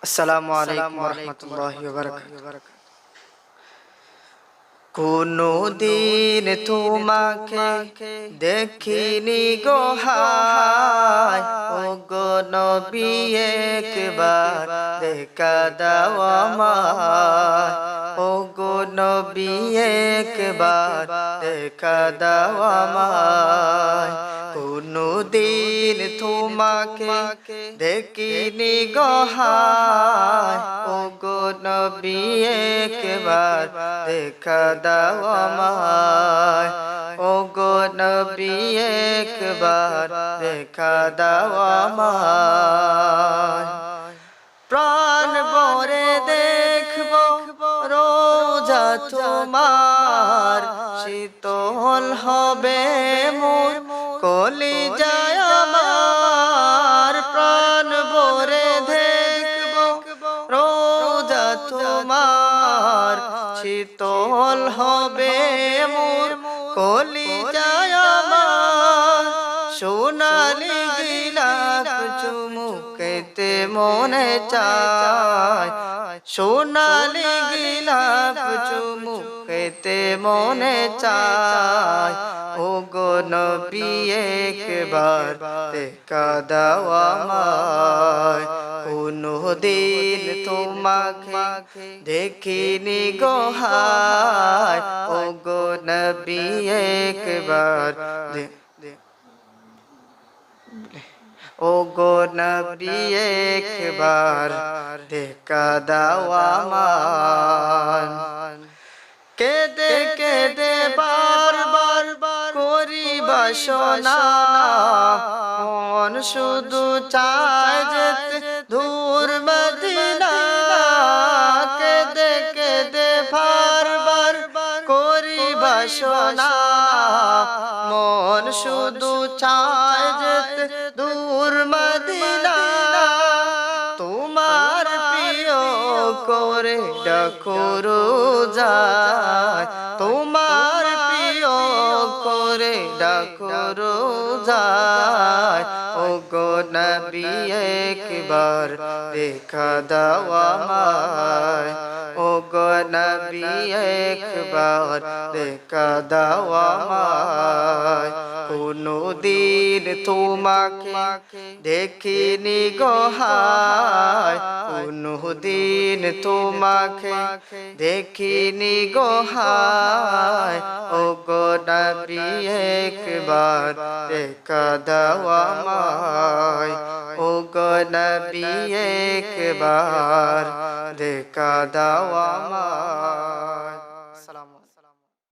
আসসালামু আলাইকুম ওয়া রাহমাতুল্লাহি ওয়া বারাকাতুহু। কোনো দিন তোমাকে দেখিনি গো হায়, ও গো নবী একবার দেখা দাও আমায়, ও গো নবী একবার দেখা দাও আমায়। কোনো দিন তোমাকে দেখিনি গো হায়, ও গো নবী একবার দেখা দাও আমায়, ও গো নবী একবার দেখা দাও আমায়। প্রাণ ভরে দেখবো রোজা তোমার, শীতল হবে মোর কলিজায় আমার। প্রাণ ভরে দেখবো রোজা তোমার, শীতল হবে মোর কলিজায় আমার। সোনালি গিলাপ চুমুকেতে মনে চায়, সোনালি গিলাপ চুমুকেতে মনে চায়, ও গো নবী একবার দেখা দাও আমায়। কোনো দিন তোমাকে দেখিনি গো হায়, ও গো নবী একবার ও গো নবী একবার দেখা দাও আমায়। কেঁদে কেঁদে বারবার করি বাসনা, মন শুধু চায় যেতে দূর মদিনা। কেঁদে কেঁদে বারবার করি বাসনা, মন শুধু চায় যেতে দূর মদিনা। তোমার প্রিয় করে ডাকো রোজায়, তোমার প্রিয় করে ডাকো রোজায়, ও গো নবী একবার দেখা দাও আমায়, ও গো নবী একবার দেখা দাও আমায়। কোনো দিন তোমাকে দেখিনি গো হায়, কোনো দিন তোমাকে দেখিনি গো হায়, ও গো নবী একবার দেখা দাও আমায়, ও গো নবী একবার দেখা দাও আমায়।